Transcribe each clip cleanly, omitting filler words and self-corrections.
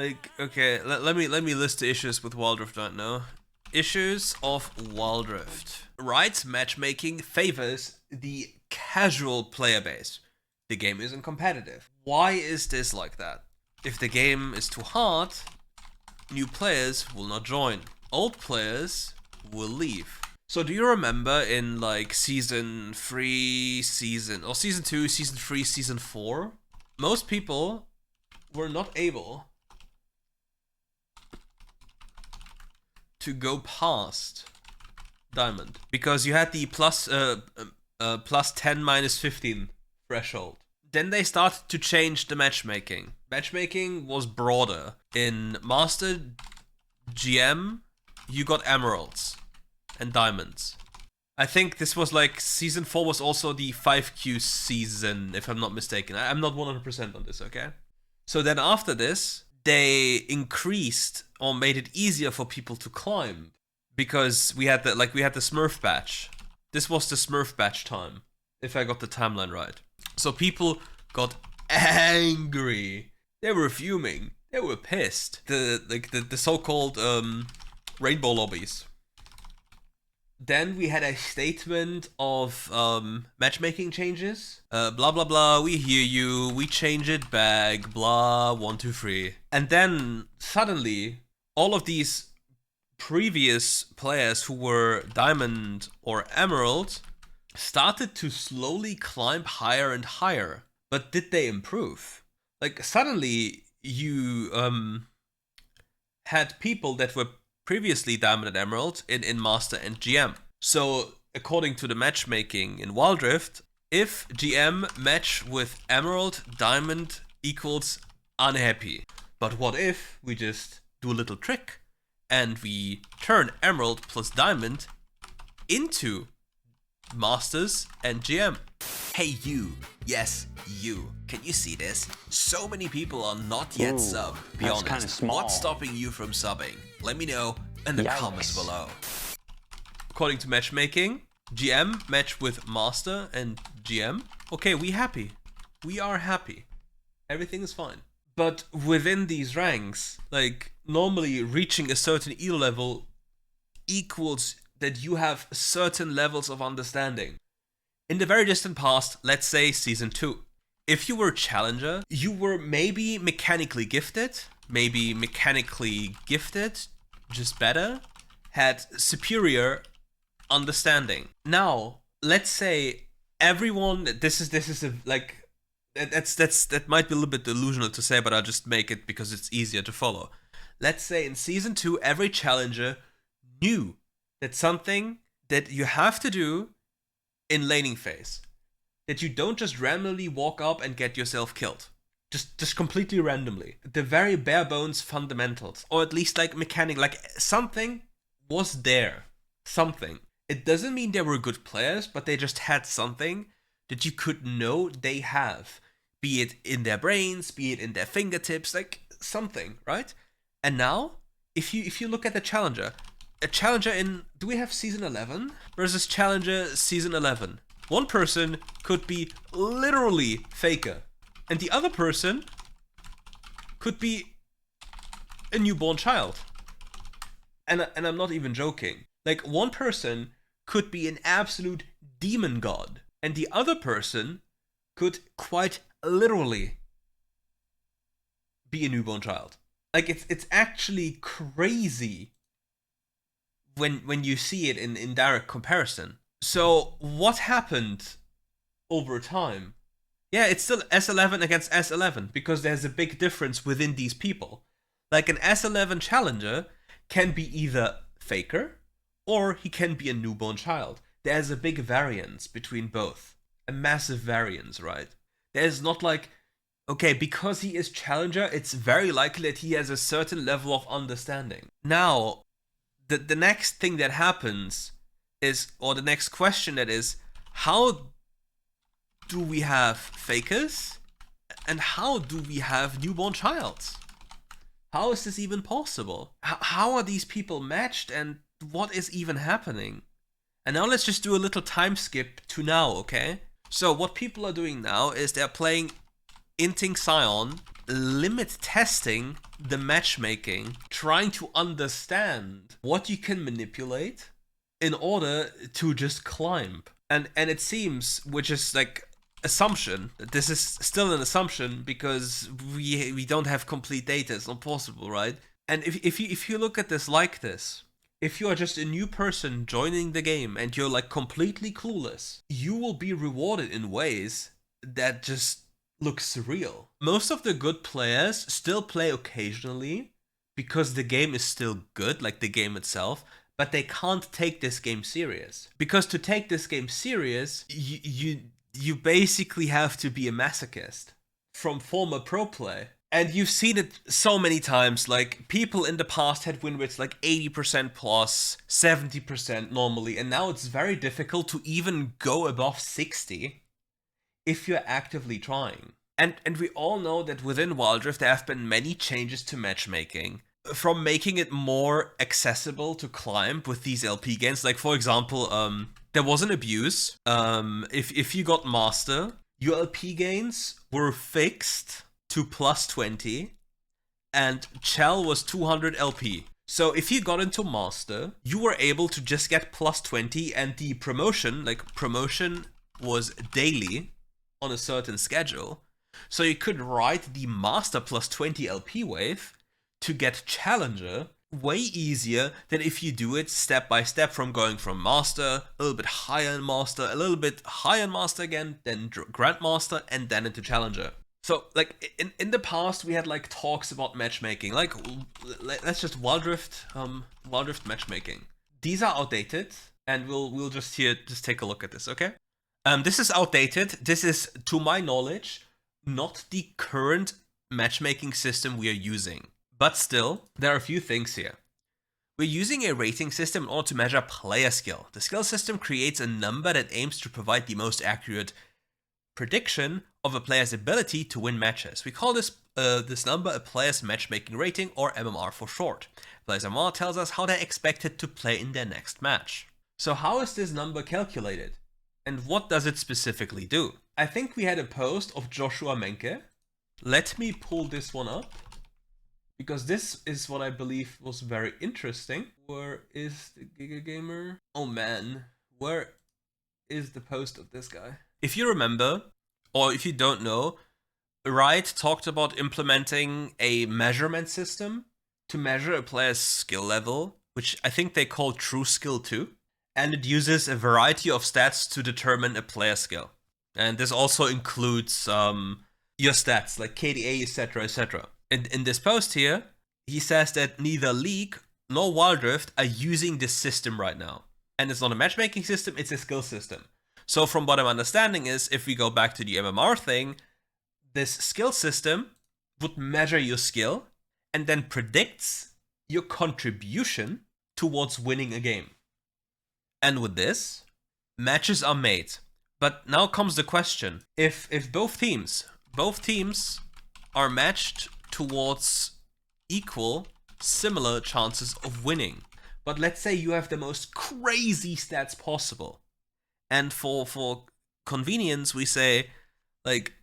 Like, okay, let me list the issues with WildRift right now. Issues of WildRift. Right, matchmaking favors the casual player base. The game isn't competitive. Why is this like that? If the game is too hard, new players will not join. Old players will leave. So do you remember in like season 3, season 2, season 3, season 4? Most people were not able to go past diamond because you had the plus 10 minus 15 threshold. Then they started to change the matchmaking. Matchmaking was broader. In Master GM, you got emeralds and diamonds. I think this was like season 4 was also the 5Q season, if I'm not mistaken. I'm not 100% on this, okay? So then after this, they increased or made it easier for people to climb because we had the Smurf batch. This was the Smurf batch time, if I got the timeline right. So people got angry. They were fuming. They were pissed. The so-called rainbow lobbies. Then we had a statement of matchmaking changes. Blah blah blah, we hear you, we change it back, blah, 1, 2, 3. And then suddenly, all of these previous players who were diamond or emerald started to slowly climb higher and higher. But did they improve? Like suddenly you had people that were previously diamond and emerald in master and GM. So according to the matchmaking in WildRift, if GM match with emerald, diamond equals unhappy. But what if we just do a little trick and we turn emerald plus diamond into masters and GM? Hey you, yes you, can you see this? So many people are not yet sub. Be that's honest, kinda small. what's stopping you from subbing? Let me know in the Yikes. comments below. According to matchmaking, GM match with master and GM. Okay, we happy. We are happy. Everything is fine. But within these ranks, like normally reaching a certain elo level equals that you have certain levels of understanding. In the very distant past, let's say season 2, if you were challenger, you were maybe mechanically gifted, just better, had superior understanding. Now, let's say everyone, that might be a little bit delusional to say, but I'll just make it because it's easier to follow. Let's say in season 2, every challenger knew that something that you have to do in laning phase, that you don't just randomly walk up and get yourself killed. Just completely randomly. The very bare bones fundamentals, or at least like mechanic, like something was there. Something. It doesn't mean they were good players, but they just had something that you could know they have. Be it in their brains, be it in their fingertips, like something, right? And now, if you look at the challenger, a challenger in, do we have season 11 versus challenger season 11? One person could be literally faker, and the other person could be a newborn child. And I'm not even joking. Like one person could be an absolute demon god, and the other person could quite literally be a newborn child. Like it's actually crazy when you see it in direct comparison. So what happened over time? Yeah, it's still S11 against S11 because there's a big difference within these people. Like an S11 challenger can be either faker or he can be a newborn child. There's a big variance between both. A massive variance, right? There's not like, okay, because he is challenger, it's very likely that he has a certain level of understanding. Now, the next thing that happens is, or the next question that is, how do we have fakers? And how do we have newborn childs? How is this even possible? How are these people matched and what is even happening? And now let's just do a little time skip to now, okay? So what people are doing now is they're playing Inting Scion, limit testing the matchmaking, trying to understand what you can manipulate in order to just climb. And it seems, which is like assumption, this is still an assumption because we don't have complete data, it's not possible, right? And if you look at this like this, if you are just a new person joining the game and you're like completely clueless, you will be rewarded in ways that just look surreal. Most of the good players still play occasionally because the game is still good, like the game itself, but they can't take this game serious. Because to take this game serious, you basically have to be a masochist from former pro play. And you've seen it so many times, like people in the past had win rates like 80% plus, 70% normally, and now it's very difficult to even go above 60 if you're actively trying. And we all know that within WildRift there have been many changes to matchmaking, from making it more accessible to climb with these LP gains. Like for example, there was an abuse. If you got Master, your LP gains were fixed to plus 20, and Chell was 200 LP. So if you got into Master, you were able to just get plus 20, and the promotion was daily on a certain schedule. So you could ride the Master plus 20 LP wave to get Challenger way easier than if you do it step by step, from going from Master, a little bit higher in Master, a little bit higher in Master again, then Grandmaster, and then into Challenger. So, like, in the past, we had, like, talks about matchmaking. Like, let's just WildRift matchmaking. These are outdated, and we'll just take a look at this, okay? This is outdated. This is, to my knowledge, not the current matchmaking system we are using. But still, there are a few things here. We're using a rating system in order to measure player skill. The skill system creates a number that aims to provide the most accurate prediction of a player's ability to win matches. We call this number a player's matchmaking rating, or MMR for short. Player's MMR tells us how they're expected to play in their next match. So how is this number calculated? And what does it specifically do? I think we had a post of Joshua Menke. Let me pull this one up, because this is what I believe was very interesting. Where is the Giga Gamer? Oh man, where is the post of this guy? If you remember, or if you don't know, Riot talked about implementing a measurement system to measure a player's skill level, which I think they call True Skill 2. And it uses a variety of stats to determine a player skill. And this also includes your stats, like KDA, etc., etc. In this post here, he says that neither League nor WildRift are using this system right now. And it's not a matchmaking system, it's a skill system. So from what I'm understanding is, if we go back to the MMR thing, this skill system would measure your skill and then predicts your contribution towards winning a game. And with this, matches are made. But now comes the question. If both teams are matched towards equal, similar chances of winning, but let's say you have the most crazy stats possible, and for convenience we say, like,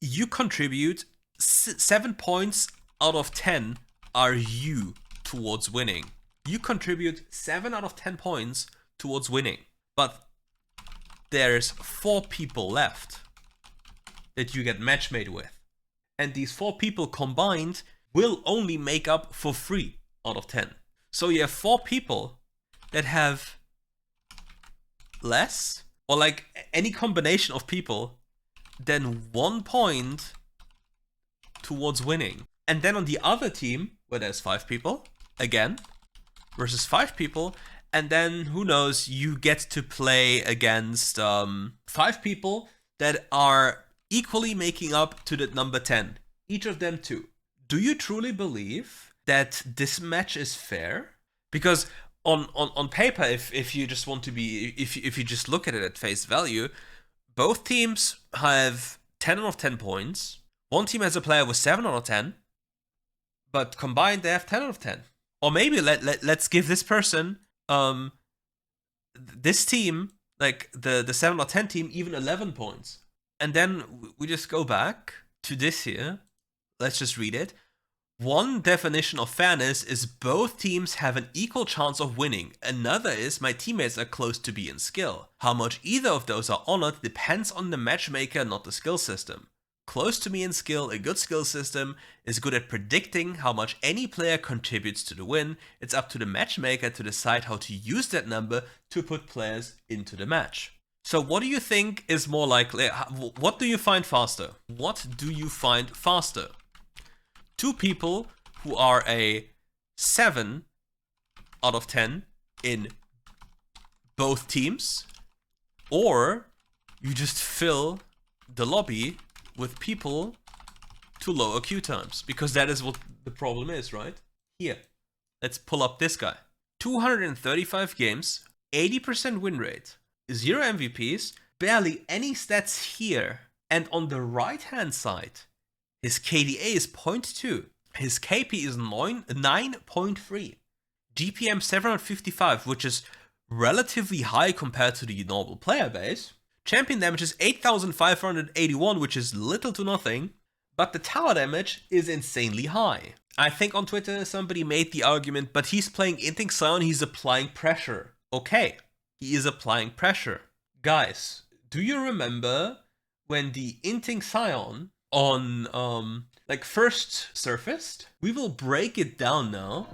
you contribute 7 points out of 10 are you towards winning. You contribute 7 out of 10 points towards winning, but there's 4 people left that you get match made with, and these 4 people combined will only make up for 3 out of 10. So you have 4 people that have less, or like any combination of people, than 1 point towards winning. And then on the other team, where there's 5 people, again, versus 5 people, and then, who knows, you get to play against 5 people that are equally making up to the number 10. Each of them 2. Do you truly believe that this match is fair? Because on paper, if you just want to be, if you just look at it at face value, both teams have 10 out of 10 points. One team has a player with 7 out of 10, but combined they have 10 out of 10. Or maybe let's give this person, this team, like the 7 out of 10 team, even 11 points. And then we just go back to this here. let's just read it. One definition of fairness is both teams have an equal chance of winning. Another is my teammates are close to be in skill. How much either of those are honored depends on the matchmaker, not the skill system. Close to me in skill, a good skill system is good at predicting how much any player contributes to the win. It's up to the matchmaker to decide how to use that number to put players into the match. So what do you think is more likely? What do you find faster? What do you find faster? Two people who are a 7 out of 10 in both teams, or you just fill the lobby with people to lower queue times, because that is what the problem is, right? Here, let's pull up this guy. 235 games, 80% win rate, 0 MVPs, barely any stats here. And on the right hand side, his KDA is 0.2, his KP is 9.3, GPM 755, which is relatively high compared to the normal player base. Champion damage is 8,581, which is little to nothing, but the tower damage is insanely high. I think on Twitter somebody made the argument, but he's playing Inting Sion, he's applying pressure. Okay, he is applying pressure. Guys, do you remember when the Inting Sion on like first surfaced? We will break it down now.